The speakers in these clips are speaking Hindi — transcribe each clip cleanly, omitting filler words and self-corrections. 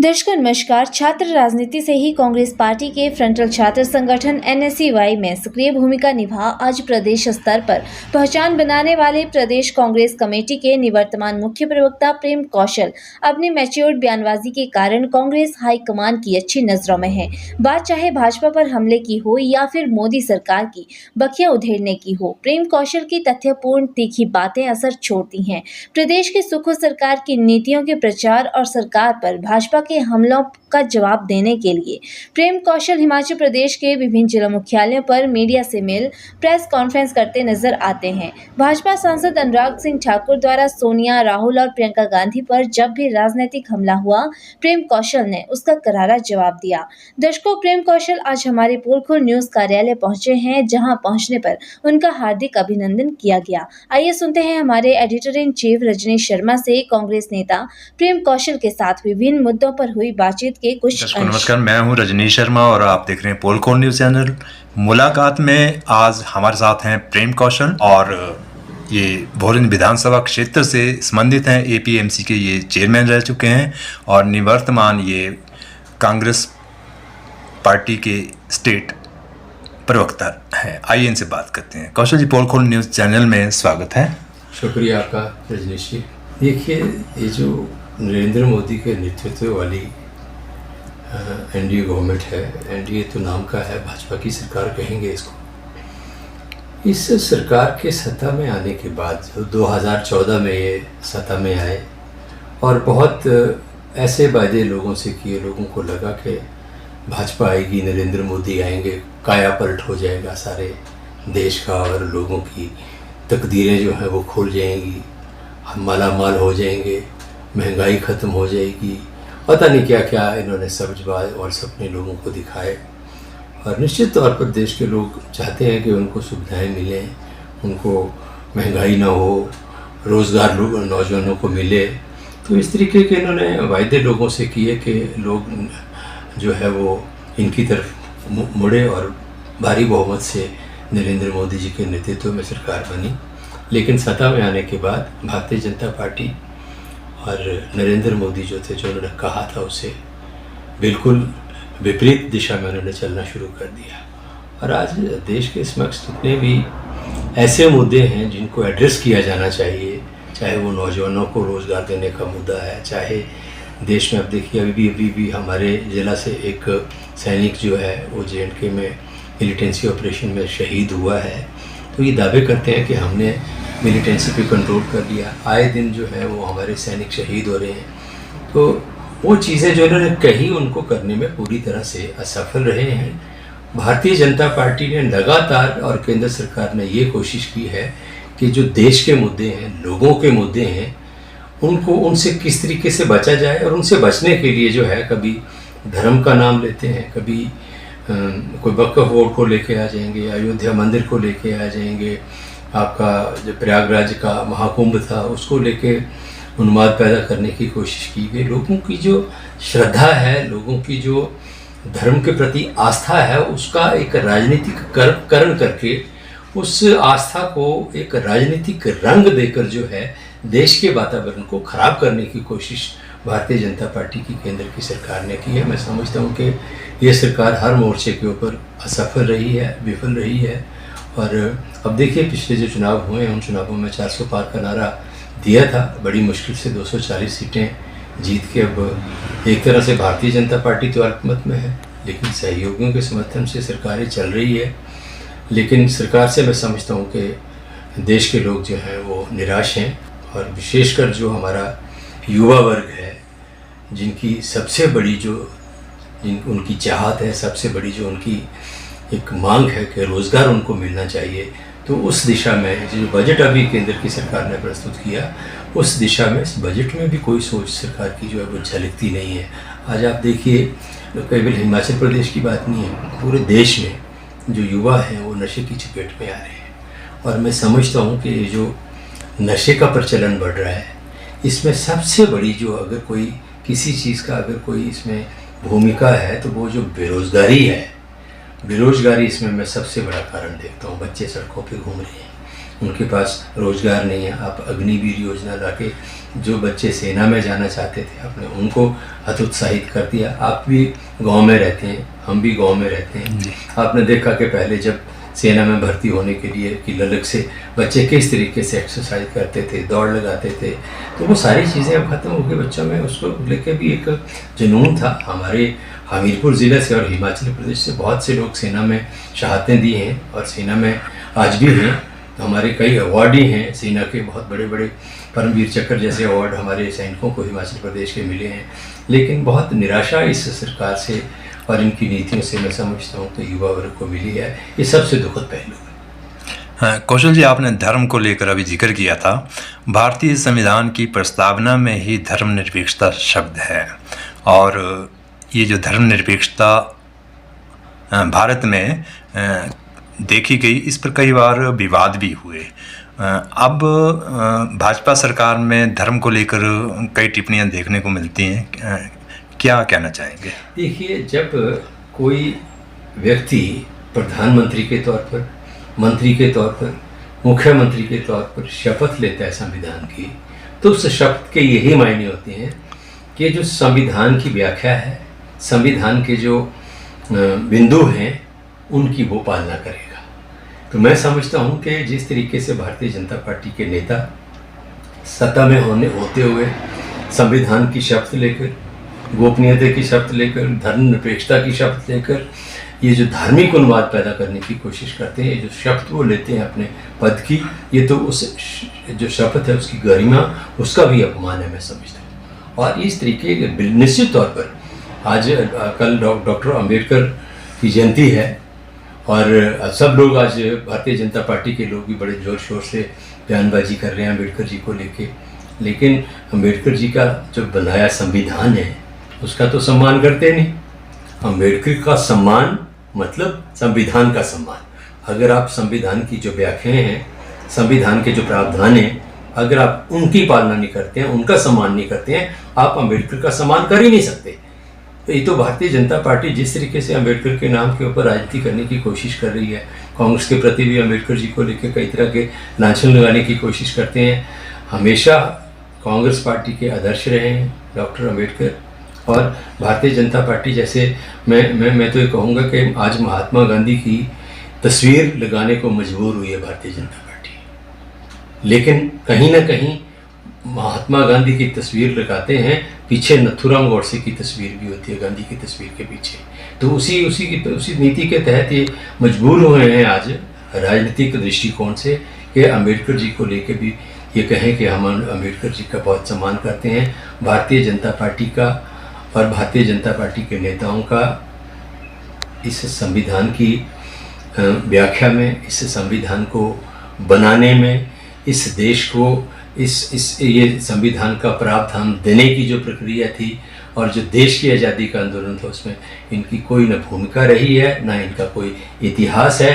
दर्शकों नमस्कार। छात्र राजनीति से ही कांग्रेस पार्टी के फ्रंटल छात्र संगठन एनएसयूआई में सक्रिय भूमिका निभा आज प्रदेश स्तर पर पहचान बनाने वाले प्रदेश कांग्रेस कमेटी के निवर्तमान मुख्य प्रवक्ता प्रेम कौशल अपनी मैच्योर्ड बयानबाजी के कारण कांग्रेस हाईकमान की अच्छी नजरों में है। बात चाहे भाजपा पर हमले की हो या फिर मोदी सरकार की बखिया उधेड़ने की हो, प्रेम कौशल की तथ्यपूर्ण तीखी बातें असर छोड़ती हैं। प्रदेश की सुखो सरकार की नीतियों के प्रचार और सरकार पर भाजपा के हमलों का जवाब देने के लिए प्रेम कौशल हिमाचल प्रदेश के विभिन्न जिला मुख्यालयों पर मीडिया से मिल प्रेस कॉन्फ्रेंस करते नजर आते हैं। भाजपा सांसद अनुराग सिंह ठाकुर द्वारा सोनिया, राहुल और प्रियंका गांधी पर जब भी राजनीतिक हमला हुआ, प्रेम कौशल ने उसका करारा जवाब दिया। दर्शकों, प्रेम कौशल आज हमारे पोलखोल न्यूज कार्यालय पहुंचे हैं, जहां पहुंचने पर उनका हार्दिक अभिनंदन किया गया। आइए सुनते हैं हमारे editor in chief Rajneesh Sharma से कांग्रेस नेता प्रेम कौशल के साथ विभिन्न मुद्दों पर हुई बातचीत के कुछ। नमस्कार, मैं हूं रजनीश शर्मा और आप देख रहे हैं पोलखोल न्यूज चैनल। मुलाकात में आज हमारे साथ हैं प्रेम कौशल और ये भोरंज विधानसभा क्षेत्र से संबंधित हैं। एपीएमसी के ये चेयरमैन रह चुके हैं और निवर्तमान ये कांग्रेस पार्टी के स्टेट प्रवक्ता हैं। आइए इनसे बात करते हैं। कौशल जी, पोलखोल न्यूज चैनल में स्वागत है। शुक्रिया आपका रजनीश जी। देखिए, ये जो नरेंद्र मोदी के नेतृत्व वाली एनडीए गवर्नमेंट है, एनडीए तो नाम का है, भाजपा की सरकार कहेंगे इसको। इस सरकार के सत्ता में आने के बाद 2014 में ये सत्ता में आए और बहुत ऐसे वादे लोगों से किए, लोगों को लगा कि भाजपा आएगी, नरेंद्र मोदी आएंगे, काया पलट हो जाएगा सारे देश का और लोगों की तकदीरें जो हैं वो खुल जाएंगी, हम मालामाल हो जाएंगे, महंगाई ख़त्म हो जाएगी, पता नहीं क्या क्या इन्होंने सब्जबाज और सपने लोगों को दिखाए। और निश्चित तौर पर देश के लोग चाहते हैं कि उनको सुविधाएं मिलें, उनको महंगाई ना हो, रोज़गार नौजवानों को मिले। तो इस तरीके के इन्होंने वायदे लोगों से किए कि लोग जो है वो इनकी तरफ मुड़े और भारी बहुमत से नरेंद्र मोदी जी के नेतृत्व में सरकार बनी। लेकिन सत्ता में आने के बाद भारतीय जनता पार्टी और नरेंद्र मोदी जो थे, जो उन्होंने कहा था उसे बिल्कुल विपरीत दिशा में उन्होंने चलना शुरू कर दिया। और आज देश के समक्ष जितने भी ऐसे मुद्दे हैं जिनको एड्रेस किया जाना चाहिए, चाहे वो नौजवानों को रोज़गार देने का मुद्दा है, चाहे देश में अब देखिए अभी भी हमारे ज़िला से एक सैनिक जो है वो JNK में मिलिटेंसी ऑपरेशन में शहीद हुआ है। तो ये दावे करते हैं कि हमने मिलिटेंसी पे कंट्रोल कर लिया। आए दिन जो है वो हमारे सैनिक शहीद हो रहे हैं। तो वो चीज़ें जो इन्होंने कही उनको करने में पूरी तरह से असफल रहे हैं। भारतीय जनता पार्टी ने लगातार और केंद्र सरकार ने ये कोशिश की है कि जो देश के मुद्दे हैं, लोगों के मुद्दे हैं, उनको उनसे किस तरीके से बचा जाए। और उनसे बचने के लिए जो है कभी धर्म का नाम लेते हैं, कभी कोई वक्फ बोर्ड को लेके आ जाएंगे, अयोध्या मंदिर को लेके आ जाएंगे, आपका जो प्रयागराज का महाकुंभ था उसको लेके उन्माद पैदा करने की कोशिश की गई। लोगों की जो श्रद्धा है, लोगों की जो धर्म के प्रति आस्था है, उसका एक राजनीतिकरण करके उस आस्था को एक राजनीतिक रंग देकर जो है देश के वातावरण को ख़राब करने की कोशिश भारतीय जनता पार्टी की केंद्र की सरकार ने की है। मैं समझता हूँ कि ये सरकार हर मोर्चे के ऊपर असफल रही है, विफल रही है। और अब देखिए, पिछले जो चुनाव हुए हैं उन चुनावों में 400 पार का नारा दिया था, बड़ी मुश्किल से 240 सीटें जीत के अब एक तरह से भारतीय जनता पार्टी तो अल्पमत में है, लेकिन सहयोगियों के समर्थन से सरकारें चल रही है। लेकिन सरकार से मैं समझता हूँ कि देश के लोग जो हैं वो निराश हैं। और विशेषकर जो हमारा युवा वर्ग है, जिनकी सबसे बड़ी उनकी चाहत है, सबसे बड़ी जो उनकी एक मांग है कि रोज़गार उनको मिलना चाहिए, तो उस दिशा में जो बजट अभी केंद्र की सरकार ने प्रस्तुत किया, उस दिशा में इस बजट में भी कोई सोच सरकार की जो है वो झलकती नहीं है। आज आप देखिए, केवल हिमाचल प्रदेश की बात नहीं है, पूरे देश में जो युवा हैं वो नशे की चपेट में आ रहे हैं। और मैं समझता हूँ कि ये जो नशे का प्रचलन बढ़ रहा है, इसमें सबसे बड़ी जो अगर कोई किसी चीज़ का अगर कोई इसमें भूमिका है तो वो जो बेरोज़गारी है, बेरोज़गारी इसमें मैं सबसे बड़ा कारण देखता हूँ। बच्चे सड़कों पे घूम रहे हैं, उनके पास रोज़गार नहीं है। आप अग्निवीर योजना लाके जो बच्चे सेना में जाना चाहते थे आपने उनको हतोत्साहित कर दिया। आप भी गांव में रहते हैं, हम भी गांव में रहते हैं। आपने देखा कि पहले जब सेना में भर्ती होने के लिए कि ललक से बच्चे किस तरीके से एक्सरसाइज करते थे, दौड़ लगाते थे, तो वो सारी चीज़ें अब ख़त्म हो गई बच्चों में। उसको लेके भी एक जुनून था। हमारे हमीरपुर ज़िले से और हिमाचल प्रदेश से बहुत से लोग सेना में शहादतें दी हैं और सेना में आज भी हैं। हमारे कई अवार्ड ही हैं सेना के, बहुत बड़े बड़े परमवीर चक्र जैसे अवार्ड हमारे सैनिकों को हिमाचल प्रदेश के मिले हैं। लेकिन बहुत निराशा इस सरकार से और इनकी नीतियों से मैं समझता हूँ तो युवा वर्ग को मिली है। ये सबसे दुखद पहलू है। हाँ, कौशल जी, आपने धर्म को लेकर अभी जिक्र किया था। भारतीय संविधान की प्रस्तावना में ही धर्मनिरपेक्षता शब्द है और ये जो धर्मनिरपेक्षता भारत में देखी गई, इस पर कई बार विवाद भी हुए। अब भाजपा सरकार में धर्म को लेकर कई टिप्पणियां देखने को मिलती हैं, क्या कहना चाहेंगे? देखिए, जब कोई व्यक्ति प्रधानमंत्री के तौर पर, मंत्री के तौर पर, मुख्यमंत्री के तौर पर शपथ लेता है संविधान की, तो उस शपथ के यही मायने होते हैं कि जो संविधान की व्याख्या है, संविधान के जो बिंदु हैं उनकी वो पालना करेगा। तो मैं समझता हूँ कि जिस तरीके से भारतीय जनता पार्टी के नेता सत्ता में होते हुए संविधान की शपथ लेकर, गोपनीयता की शपथ लेकर, धर्मनिरपेक्षता की शपथ लेकर ये जो धार्मिक उन्माद पैदा करने की कोशिश करते हैं, जो शपथ वो लेते हैं अपने पद की, ये तो उस जो शपथ है उसकी गरिमा, उसका भी अपमान है मैं समझता हूँ। और इस तरीके के निश्चित तौर पर आज कल डॉक्टर अम्बेडकर की जयंती है और सब लोग आज भारतीय जनता पार्टी के लोग भी बड़े जोर शोर से बयानबाजी कर रहे हैं अम्बेडकर जी को लेके। लेकिन अम्बेडकर जी का जो बनाया संविधान है उसका तो सम्मान करते नहीं। अम्बेडकर का सम्मान मतलब संविधान का सम्मान। अगर आप संविधान की जो व्याख्याएं हैं, संविधान के जो प्रावधान हैं, अगर आप उनकी पालना नहीं करते हैं, उनका सम्मान नहीं करते हैं, आप अम्बेडकर का सम्मान कर ही नहीं सकते। तो ये तो भारतीय जनता पार्टी जिस तरीके से अम्बेडकर के नाम के ऊपर राजनीति करने की कोशिश कर रही है, कांग्रेस के प्रति भी अम्बेडकर जी को लेकर कई तरह के लांछन लगाने की कोशिश करते हैं। हमेशा कांग्रेस पार्टी के आदर्श रहे हैं डॉक्टर अम्बेडकर और भारतीय जनता पार्टी जैसे मैं तो ये कहूँगा कि आज महात्मा गांधी की तस्वीर लगाने को मजबूर हुई है भारतीय जनता पार्टी। लेकिन कहीं ना कहीं महात्मा गांधी की तस्वीर लगाते हैं, पीछे नथुराम गोडसे की तस्वीर भी होती है गांधी की तस्वीर के पीछे। तो उसी नीति के तहत ये मजबूर हुए हैं आज राजनीतिक दृष्टिकोण से कि अम्बेडकर जी को लेकर भी ये कहें कि हम अम्बेडकर जी का बहुत सम्मान करते हैं। भारतीय जनता पार्टी का और भारतीय जनता पार्टी के नेताओं का इस संविधान की व्याख्या में, इस संविधान को बनाने में, इस देश को ये संविधान का प्रावधान देने की जो प्रक्रिया थी और जो देश की आज़ादी का आंदोलन था उसमें इनकी कोई न भूमिका रही है, ना इनका कोई इतिहास है।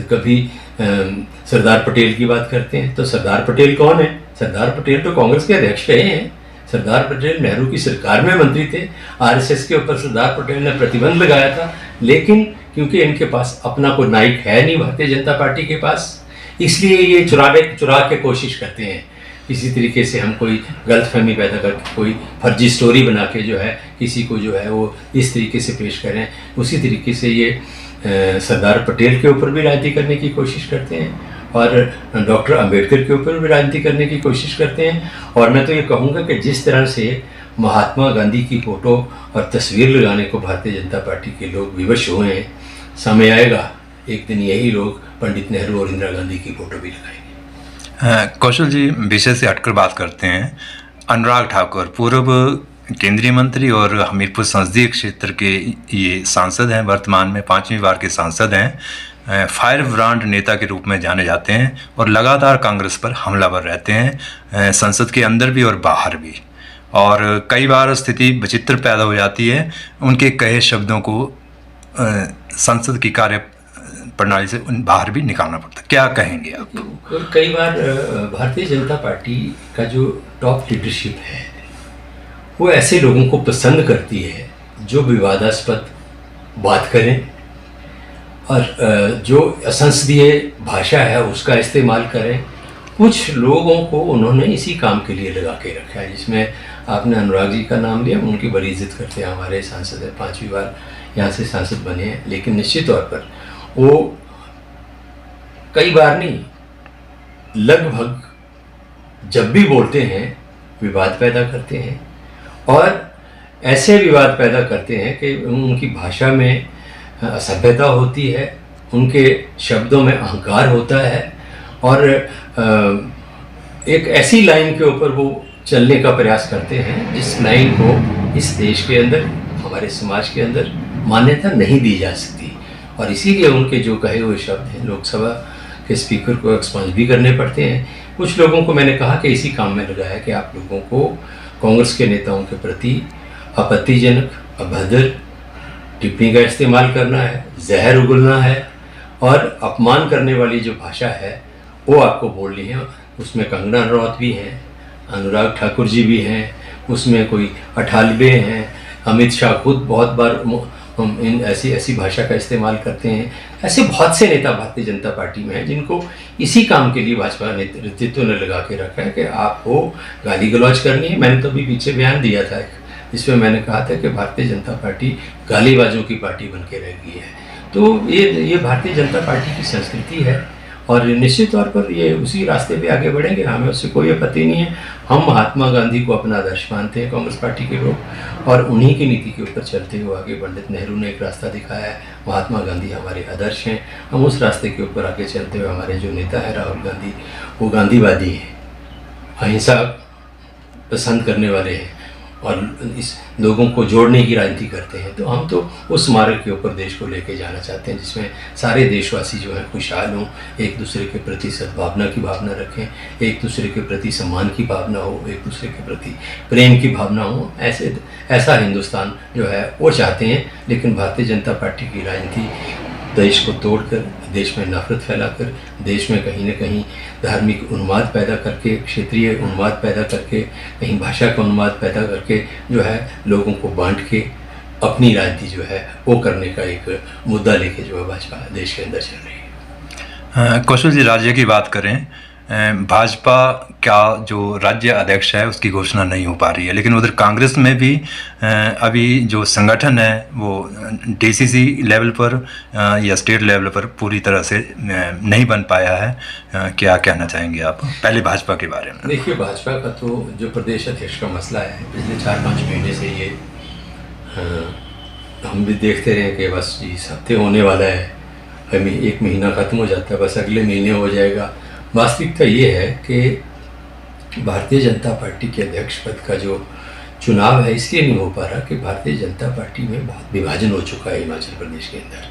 कभी सरदार पटेल की बात करते हैं तो सरदार पटेल कौन है? सरदार पटेल तो कांग्रेस के अध्यक्ष रहे हैं। सरदार पटेल नेहरू की सरकार में मंत्री थे। आरएसएस के ऊपर सरदार पटेल ने प्रतिबंध लगाया था, लेकिन क्योंकि इनके पास अपना कोई नायक है नहीं भारतीय जनता पार्टी के पास, इसलिए ये चुरा के कोशिश करते हैं किसी तरीके से हम कोई गलतफहमी पैदा करके, कोई फर्जी स्टोरी बना के जो है किसी को जो है वो इस तरीके से पेश करें। उसी तरीके से ये सरदार पटेल के ऊपर भी राजनीति करने की कोशिश करते हैं और डॉक्टर अम्बेडकर के ऊपर भी राजनीति करने की कोशिश करते हैं। और मैं तो ये कहूँगा कि जिस तरह से महात्मा गांधी की फ़ोटो और तस्वीर लगाने को भारतीय जनता पार्टी के लोग विवश हुए हैं, समय आएगा एक दिन यही लोग पंडित नेहरू और इंदिरा गांधी की फ़ोटो भी लगाएंगे। कौशल जी, विषय से हटकर बात करते हैं। अनुराग ठाकुर पूर्व केंद्रीय मंत्री और हमीरपुर संसदीय क्षेत्र के ये सांसद हैं, वर्तमान में 5वीं बार के सांसद हैं। फायर ब्रांड नेता के रूप में जाने जाते हैं और लगातार कांग्रेस पर हमलावर रहते हैं, संसद के अंदर भी और बाहर भी। और कई बार स्थिति विचित्र पैदा हो जाती है, उनके कहे शब्दों को संसद की कार्य प्रणाली से बाहर भी निकालना पड़ता है। क्या कहेंगे आप? कई बार भारतीय जनता पार्टी का जो टॉप लीडरशिप है वो ऐसे लोगों को पसंद करती है जो विवादास्पद बात करें और जो संसदीय भाषा है उसका इस्तेमाल करें। कुछ लोगों को उन्होंने इसी काम के लिए लगा के रखा है, जिसमें आपने अनुराग जी का नाम लिया, उनकी बड़ी इज्जत करते हैं, हमारे सांसद हैं, 5वीं बार यहाँ से सांसद बने हैं। लेकिन निश्चित तौर पर वो कई बार नहीं, लगभग जब भी बोलते हैं विवाद पैदा करते हैं, और ऐसे विवाद पैदा करते हैं कि उनकी भाषा में असभ्यता होती है, उनके शब्दों में अहंकार होता है, और एक ऐसी लाइन के ऊपर वो चलने का प्रयास करते हैं जिस लाइन को इस देश के अंदर, हमारे समाज के अंदर मान्यता नहीं दी जा सकती। और इसीलिए उनके जो कहे हुए शब्द हैं लोकसभा के स्पीकर को एक्सपंज भी करने पड़ते हैं। कुछ लोगों को मैंने कहा कि इसी काम में लगाया कि आप लोगों को कांग्रेस के नेताओं के प्रति आपत्तिजनक, अभद्र टिप्पणी का इस्तेमाल करना है, जहर उगलना है, और अपमान करने वाली जो भाषा है वो आपको बोलनी है। उसमें कंगना रनौत भी हैं, अनुराग ठाकुर जी भी हैं, उसमें कोई अठालवे हैं, अमित शाह खुद बहुत बार इन ऐसी भाषा का इस्तेमाल करते हैं। ऐसे बहुत से नेता भारतीय जनता पार्टी में हैं जिनको इसी काम के लिए भाजपा नेतृत्व ने लगा के रखा है कि आपको गाली गलौज करनी है। मैंने तो अभी पीछे बयान दिया था जिसमें मैंने कहा था कि भारतीय जनता पार्टी गालीबाजों की पार्टी बन के रह गई है। तो ये भारतीय जनता पार्टी की संस्कृति है, और निश्चित तौर पर ये उसी रास्ते पे आगे बढ़ेंगे, हमें उससे कोई आपत्ति नहीं है। हम महात्मा गांधी को अपना आदर्श मानते हैं कांग्रेस पार्टी के लोग, और उन्हीं की नीति के ऊपर चलते हुए आगे पंडित नेहरू ने एक रास्ता दिखाया है, महात्मा गांधी हमारे आदर्श हैं, हम उस रास्ते के ऊपर आगे चलते हुए, हमारे जो नेता है राहुल गांधी, वो गांधीवादी हैं, अहिंसा पसंद करने वाले हैं, और इस लोगों को जोड़ने की राजनीति करते हैं। तो हम तो उस मार्ग के ऊपर देश को लेके जाना चाहते हैं जिसमें सारे देशवासी जो हैं खुशहाल हों, एक दूसरे के प्रति सद्भावना की भावना रखें, एक दूसरे के प्रति सम्मान की भावना हो, एक दूसरे के प्रति प्रेम की भावना हो। ऐसा हिंदुस्तान जो है वो चाहते हैं। लेकिन भारतीय जनता पार्टी की राजनीति देश को तोड़कर, देश में नफरत फैलाकर, देश में कहीं न कहीं धार्मिक उन्माद पैदा करके, क्षेत्रीय उन्माद पैदा करके, कहीं भाषा का उन्माद पैदा करके जो है लोगों को बांट के अपनी राजनीति जो है वो करने का एक मुद्दा लेके जो है भाजपा देश के अंदर चल रही है। कौशल जी, राज्य की बात करें, भाजपा का जो राज्य अध्यक्ष है उसकी घोषणा नहीं हो पा रही है, लेकिन उधर कांग्रेस में भी अभी जो संगठन है वो डीसीसी लेवल पर या स्टेट लेवल पर पूरी तरह से नहीं बन पाया है। क्या कहना चाहेंगे आप पहले भाजपा के बारे में? देखिए, भाजपा का तो जो प्रदेश अध्यक्ष का मसला है, पिछले 4-5 महीने से ये हम भी देखते रहे कि बस इस हफ्ते होने वाला है, हमें 1 महीना ख़त्म हो जाता है, बस अगले महीने हो जाएगा। वास्तविकता ये है कि भारतीय जनता पार्टी के अध्यक्ष पद का जो चुनाव है इसलिए नहीं हो पा रहा कि भारतीय जनता पार्टी में बहुत विभाजन हो चुका है हिमाचल प्रदेश के अंदर।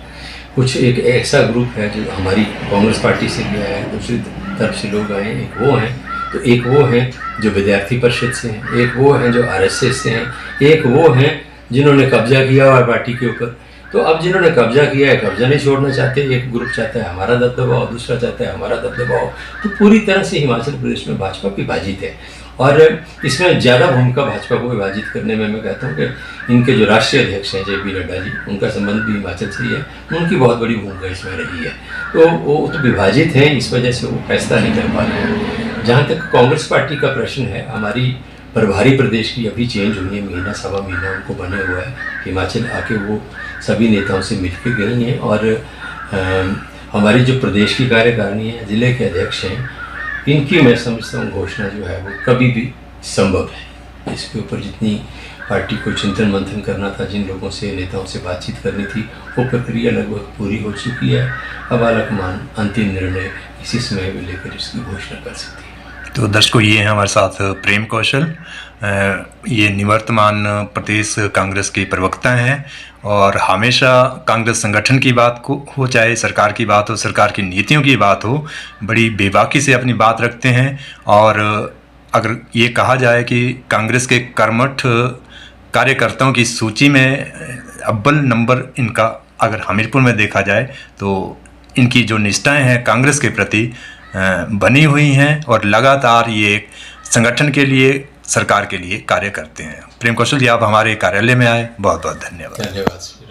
कुछ एक ऐसा ग्रुप है जो हमारी कांग्रेस पार्टी से गया है, दूसरी तरफ से लोग आए, एक वो हैं, तो एक वो हैं जो विद्यार्थी परिषद से हैं, एक वो हैं जो आरएसएस से हैं, एक वो हैं जिन्होंने कब्जा किया हुआ पार्टी के ऊपर। तो अब जिन्होंने कब्जा किया है, कब्जा नहीं छोड़ना चाहते, एक ग्रुप चाहता है हमारा दबदबा हो, दूसरा चाहता है हमारा दबदबा हो। तो पूरी तरह से हिमाचल प्रदेश में भाजपा विभाजित है, और इसमें ज़्यादा भूमिका भाजपा को विभाजित करने में मैं कहता हूँ कि इनके जो राष्ट्रीय अध्यक्ष हैं JP नड्डा जी, उनका संबंध भी हिमाचल से ही है, उनकी बहुत बड़ी भूमिका इसमें रही है। तो वो तो विभाजित हैं, इस वजह से वो फैसला नहीं कर पा रहे हैं। जहाँ तक कांग्रेस पार्टी का प्रश्न है, हमारी प्रभारी प्रदेश की अभी चेंज हुई है, महीना सवा महीना उनको बने हुआ है, हिमाचल आके वो सभी नेताओं से मिल के गई हैं, और हमारी जो प्रदेश की कार्यकारिणी है, ज़िले के अध्यक्ष हैं, इनकी मैं समझता हूँ घोषणा जो है वो कभी भी संभव है। इसके ऊपर जितनी पार्टी को चिंतन मंथन करना था, जिन लोगों से नेताओं से बातचीत करनी थी, वो प्रक्रिया लगभग पूरी हो चुकी है। अब आलाकमान अंतिम निर्णय इसी समय में लेकर इसकी घोषणा कर सकती है। तो दर्शकों, ये हैं हमारे साथ प्रेम कौशल, ये निवर्तमान प्रदेश कांग्रेस के प्रवक्ता हैं, और हमेशा कांग्रेस संगठन की बात को हो, चाहे सरकार की बात हो, सरकार की नीतियों की बात हो, बड़ी बेबाकी से अपनी बात रखते हैं। और अगर ये कहा जाए कि कांग्रेस के कर्मठ कार्यकर्ताओं की सूची में अव्वल नंबर इनका अगर हमीरपुर में देखा जाए, तो इनकी जो निष्ठाएं हैं कांग्रेस के प्रति बनी हुई हैं, और लगातार ये संगठन के लिए, सरकार के लिए कार्य करते हैं। प्रेम कौशल जी, आप हमारे कार्यालय में आए, बहुत बहुत धन्यवाद। धन्यवाद।